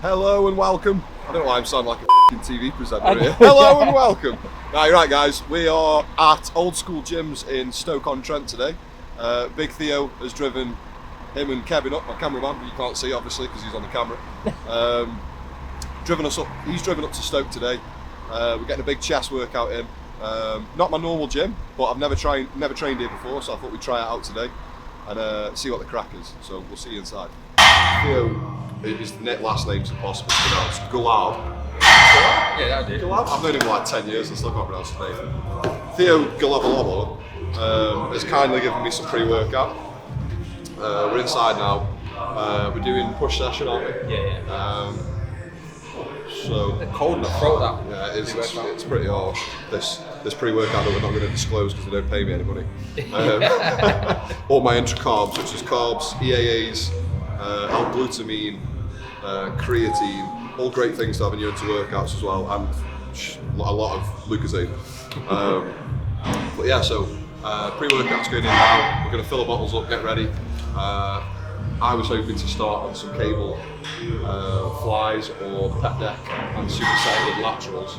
Hello and welcome. I don't know why I'm sounding like a f***ing TV presenter here. Hello and welcome. Right, you're right guys, we are at Old School Gyms in Stoke-on-Trent today. Big Theo has driven him and Kevin up, my cameraman, but you can't see obviously because he's on the camera. Driven us up. He's driven up to Stoke today. We're getting a big chest workout in. Not my normal gym, but I've never trained here before, so I thought we'd try it out today and see what the crack is. So we'll see you inside. Theo, his last name's impossible to pronounce. Golaub. Yeah, I did. Golaub? I've known him for like 10 years and still can't pronounce his name. Theo Golaub has kindly given me some pre-workout. We're inside now. We're doing push session, aren't we? Yeah. So It's cold in the throat, that. yeah, it's pretty harsh. This pre-workout that we're not going to disclose because they don't pay me any money. All my intra-carbs, which is carbs, EAAs, L-glutamine, creatine, all great things to have in your inter-workouts as well, and a lot of Lucozade. But yeah, so pre-workout's going in now. We're going to fill the bottles up, get ready. I was hoping to start on some cable flies or pec deck and superset with laterals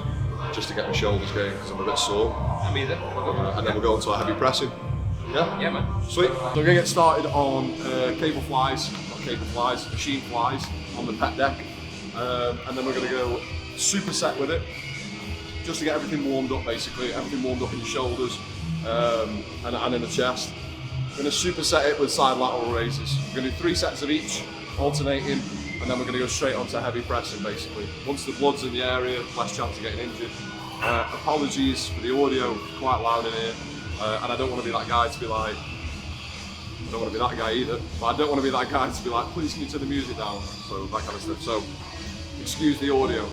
just to get my shoulders going because I'm a bit sore. I'm either. And then we'll go into our heavy pressing. Yeah? Yeah, man. Sweet. So we're going to get started on machine flies on the pec deck. And then we're going to go superset with it just to get everything warmed up basically, everything warmed up in your shoulders and in the chest. We're going to superset it with side lateral raises. We're going to do 3 sets of each, alternating, and then we're going to go straight onto heavy pressing basically. Once the blood's in the area, less chance of getting injured. Apologies for the audio, quite loud in here, and I don't want to be that guy to be like, I don't want to be that guy either, but I don't want to be that guy to be like, please can you turn the music down, so that kind of stuff. So, excuse the audio.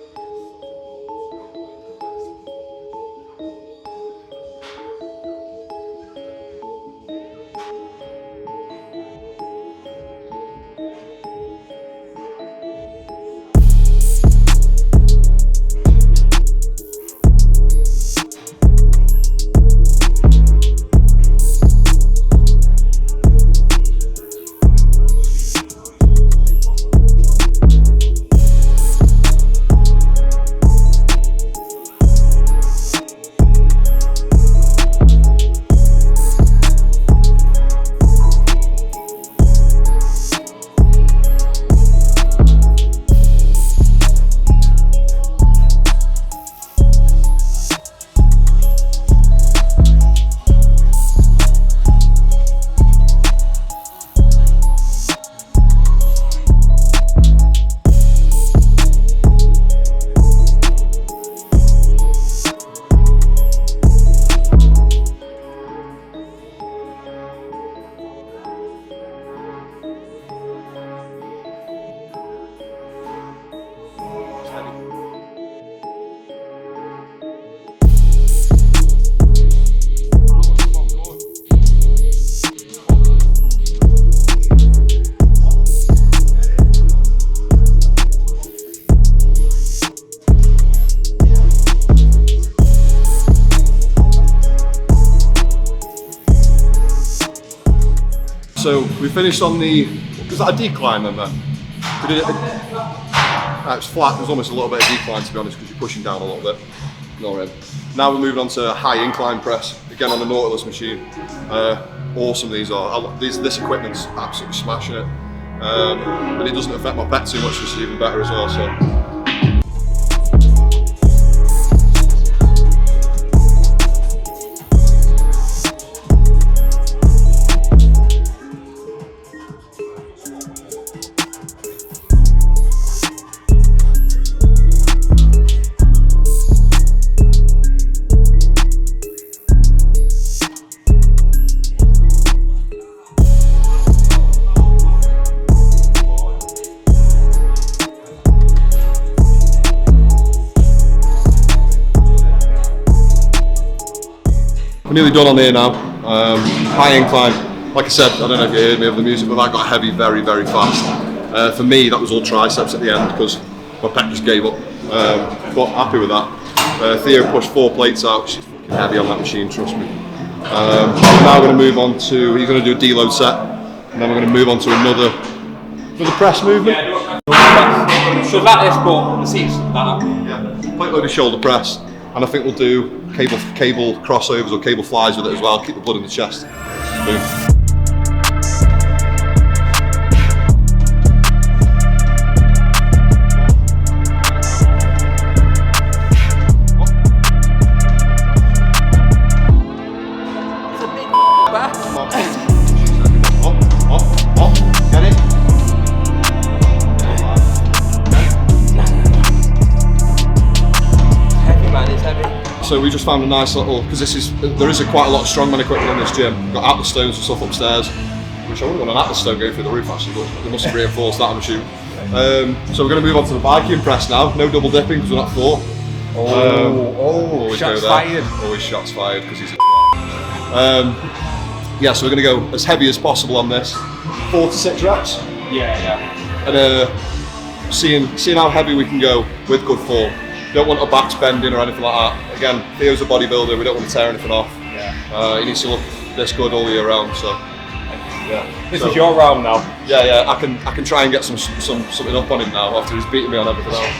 So we finished on the, was that a decline then? We did it, it's flat, there's almost a little bit of decline to be honest because you're pushing down a little bit. Now we're moving on to a high incline press, again on the Nautilus machine. Awesome these are, this equipment's absolutely smashing it. And it doesn't affect my pec too much, which is even better as well. So. We're nearly done on here now. High incline. Like I said, I don't know if you heard me over the music, but that got heavy very, very fast. For me, that was all triceps at the end because my pec just gave up. But happy with that. Theo pushed 4 plates out. She's fucking heavy on that machine, trust me. Now we're going to move on to, he's going to do a deload set, and then we're going to move on to another press movement. So like this, but the seats like that. Yeah. Plate loaded shoulder press, and I think we'll do cable crossovers or cable flies with it as well. Keep the blood in the chest. Boom. Get it? Heavy, man, it's heavy. So we just found a nice little, because there is quite a lot of strongman equipment in this gym. We've got Atlas stones and stuff upstairs, which I would have got an Atlas stone going through the roof actually, but they must have reinforced that, I'm assuming. So we're going to move on to the Viking press now. No double dipping because we're not four. Always shots go there. fired. Always shots fired because he's a yeah, so we're going to go as heavy as possible on this. 4 to 6 reps. Yeah. And seeing how heavy we can go with good form. Don't want our backs bending or anything like that. Again, Theo's a bodybuilder, we don't want to tear anything off. Yeah. He needs to look this good all year round, so yeah. This is your round now. Yeah, I can try and get something up on him now after he's beaten me on everything else.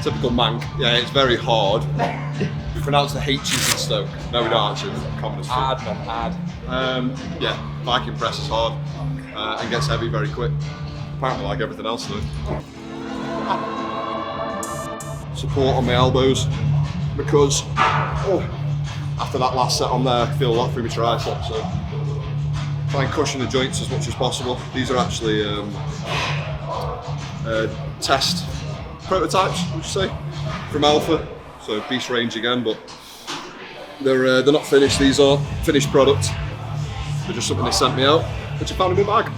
Typical mank. Yeah, it's very hard. We pronounce the H's in Stoke. No, we don't actually. It's common as fuck. Hard. Yeah, Viking press is hard and gets heavy very quick. Apparently, like everything else, though. Support on my elbows because after that last set on there, I feel a lot through my triceps. So try and cushion the joints as much as possible. These are actually test prototypes, would you say, from Alpha. So beast range again, but they're not finished. These are finished product. They're just something they sent me out, which I found in my bag.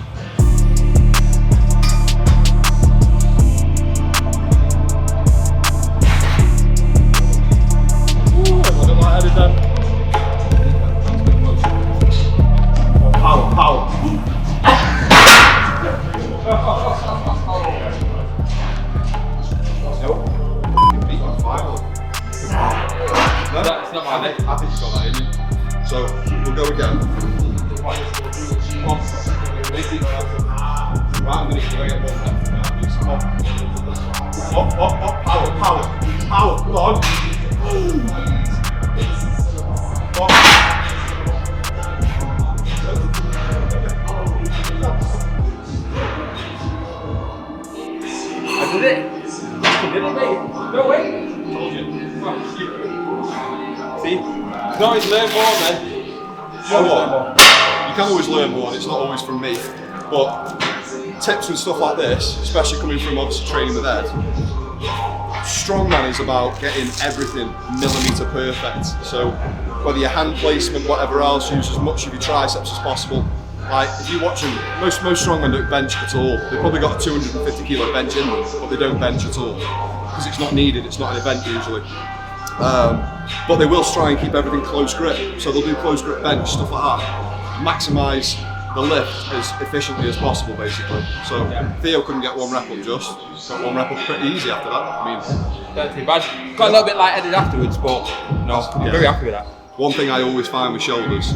Ooh, I don't like headed then. Power. That's not my leg. I think you got that in you. So we'll go again. Right, I'm going to get one left now. Power, come on. I did it. You did it, mate. No way. Told you. See? You can always learn more, man. You can always learn more, and it's not always from me. But tips and stuff like this, especially coming from obviously training with Ed, strongman is about getting everything millimetre perfect. So whether your hand placement, whatever else, use as much of your triceps as possible. Like if you're watching, most strongmen don't bench at all. They've probably got a 250 kilo bench in them, but they don't bench at all because it's not needed. It's not an event usually. But they will try and keep everything close grip. So they'll do close grip bench, stuff like that. Maximise the lift as efficiently as possible, basically. So Theo couldn't get one rep up just. Got one rep up pretty easy after that. I mean, Not too bad. Got a little bit lightheaded afterwards, but no, I'm very happy with that. One thing I always find with shoulders,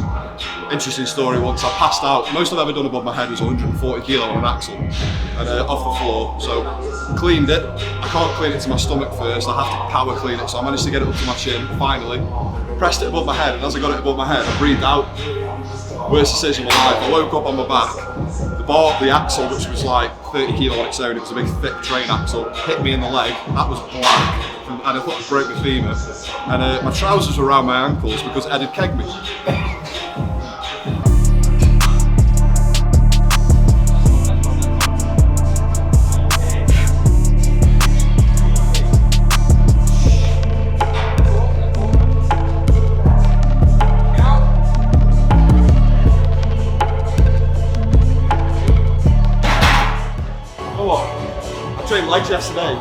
interesting story, once I passed out, most I've ever done above my head was 140 kilo on an axle and off the floor, so cleaned it. I can't clean it to my stomach first, I have to power clean it, so I managed to get it up to my chin, finally, pressed it above my head, and as I got it above my head, I breathed out. Worst decision of my life. I woke up on my back, the axle, which was like 30 kilo on its own, it was a big thick train axle, hit me in the leg, that was black. And I thought I broke my femur, and my trousers were around my ankles because Ed had kegged me. know what? I trained legs yesterday.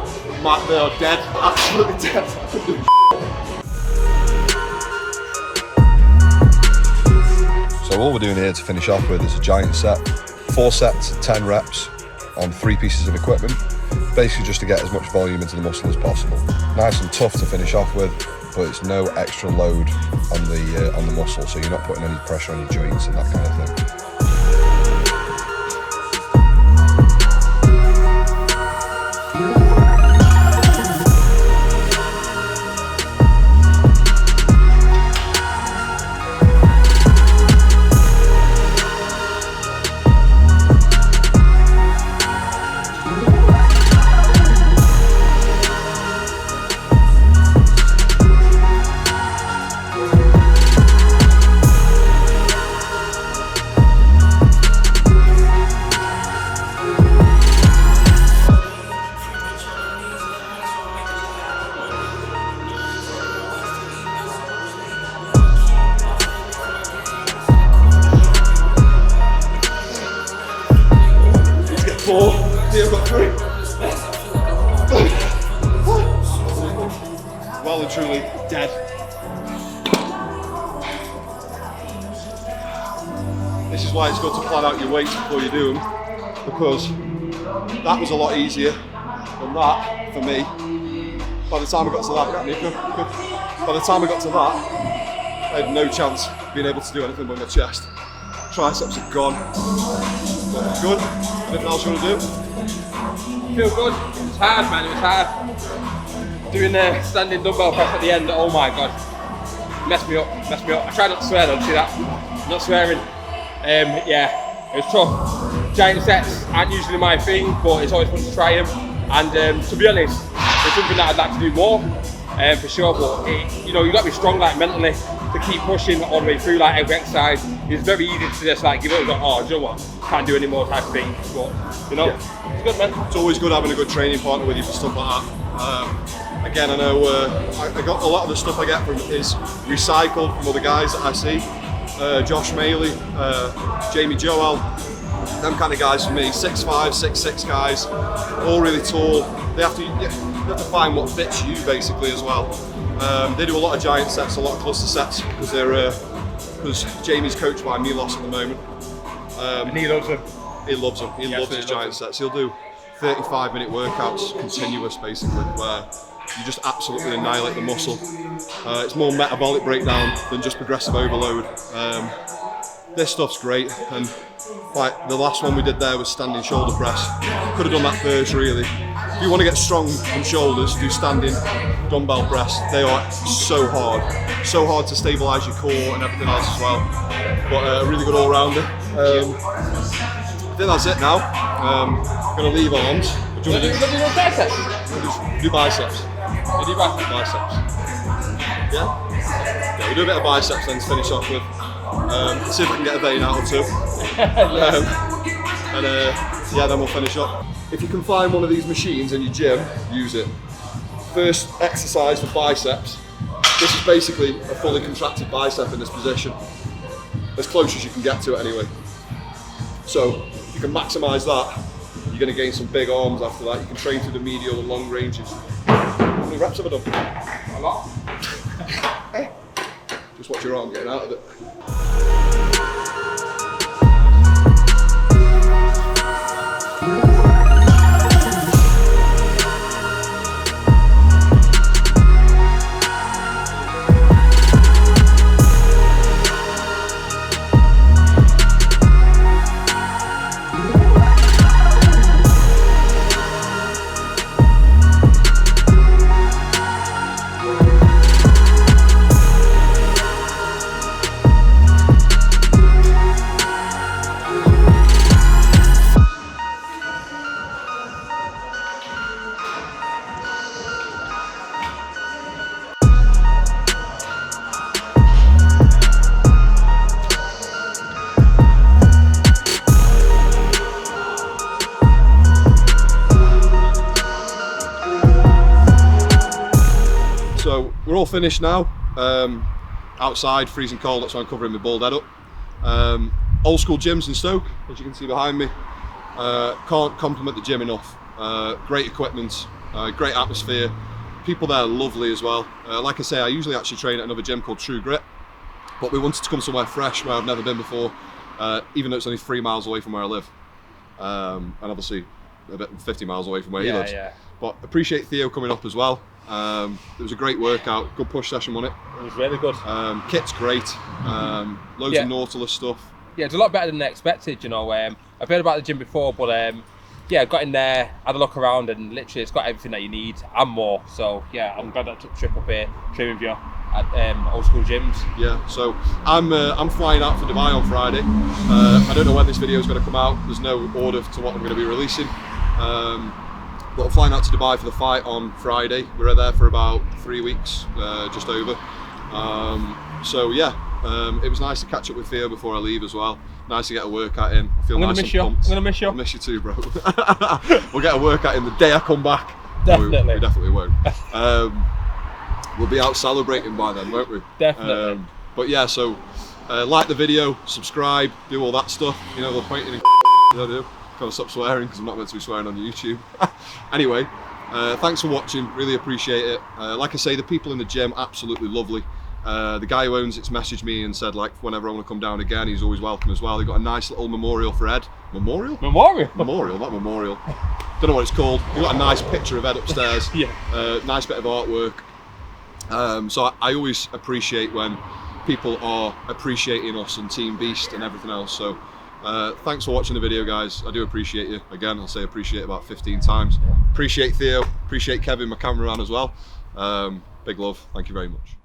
They are dead, absolutely dead. I couldn't do So all we're doing here to finish off with is a giant set, 4 sets of 10 reps on 3 pieces of equipment, basically just to get as much volume into the muscle as possible. Nice and tough to finish off with, but it's no extra load on the muscle, so you're not putting any pressure on your joints and that kind of thing. Theo got 3. Well and truly dead. This is why it's good to plan out your weights before you do them, because that was a lot easier than that for me. By the time I got to that, by the time I got to that, I had no chance of being able to do anything with my chest. Triceps are gone. But good. Anything else you want to do? Feel good. It was hard, man. It was hard. Doing the standing dumbbell press at the end. Oh my god, messed me up. I tried not to swear though. See that? Not swearing. Yeah, it was tough. Giant sets aren't usually my thing, but it's always fun to try them. And to be honest, it's something that I'd like to do more, for sure. But you know, you got to be strong, like mentally, to keep pushing all the way through. Like every exercise, it's very easy to just like give up and go, oh, do you know what? Can't do any more type of thing. But you know, it's good, man. It's always good having a good training partner with you for stuff like that. Again, I know I got a lot of the stuff I get from is recycled from other guys that I see. Josh Maley, Jamie Joel, them kind of guys for me. 6'5", 6'6" guys, all really tall. You have to find what fits you basically as well. They do a lot of giant sets, a lot of cluster sets because Jamie's coached by Milos at the moment. And he loves them. He loves them. He loves his giant sets. He'll do 35-minute workouts continuous basically, where you just absolutely annihilate the muscle. It's more metabolic breakdown than just progressive overload. This stuff's great, and like the last one we did there was standing shoulder press. Could have done that first really. If you want to get strong from shoulders, do standing dumbbell press. They are so hard to stabilise your core and everything else as well. But a really good all-rounder. I think that's it now. I'm going to leave arms. Do you want to do biceps? Do biceps. You do biceps? Biceps. Yeah? Yeah, we'll do a bit of biceps then to finish off with. See if I can get a vein out or two. Yeah, then we'll finish up. If you can find one of these machines in your gym, use it. First exercise for biceps. This is basically a fully contracted bicep in this position. As close as you can get to it anyway. So if you can maximise that, you're going to gain some big arms after that. You can train through the medial and long ranges. How many reps have I done? A lot. Just watch your arm getting out of it. So we're all finished now. Outside, freezing cold, that's why I'm covering my bald head up. Old school gyms in Stoke, as you can see behind me. Can't compliment the gym enough. Great equipment, great atmosphere. People there are lovely as well. Like I say, I usually actually train at another gym called True Grit, but we wanted to come somewhere fresh where I've never been before, even though it's only 3 miles away from where I live, and obviously a bit 50 miles away from where he lives. Yeah. But appreciate Theo coming up as well. It was a great workout, good push session, wasn't it? It was really good. Kit's great, loads of Nautilus stuff. Yeah, it's a lot better than I expected, you know. I've heard about the gym before, but yeah, got in there, had a look around, and literally it's got everything that you need and more. So yeah, I'm glad that I took the trip up here, training with you at old school gyms. Yeah, so I'm flying out for Dubai on Friday. I don't know when this video is going to come out. There's no order to what I'm going to be releasing. But I'm flying out to Dubai for the fight on Friday. We were there for about 3 weeks, just over. So yeah, it was nice to catch up with Theo before I leave as well. Nice to get a workout in. I feel nice and pumped. I'm gonna miss you. I'll miss you too, bro. We'll get a workout in the day I come back. Definitely. We definitely won't. We'll be out celebrating by then, won't we? Definitely. But yeah, so like the video, subscribe, do all that stuff. You know, the pointing and I do. Gotta stop swearing because I'm not meant to be swearing on YouTube. Anyway, thanks for watching, really appreciate it. Like I say, the people in the gym, absolutely lovely. The guy who owns it's messaged me and said like whenever I want to come down again, he's always welcome as well. They've got a nice little memorial for Ed. Memorial? Memorial, not memorial. Don't know what it's called. They've got a nice picture of Ed upstairs. Yeah. Nice bit of artwork. So I always appreciate when people are appreciating us and Team Beast and everything else. So thanks for watching the video, guys. I do appreciate you. Again, I'll say appreciate about 15 times. Appreciate Theo, appreciate Kevin, my cameraman as well. Big love, thank you very much.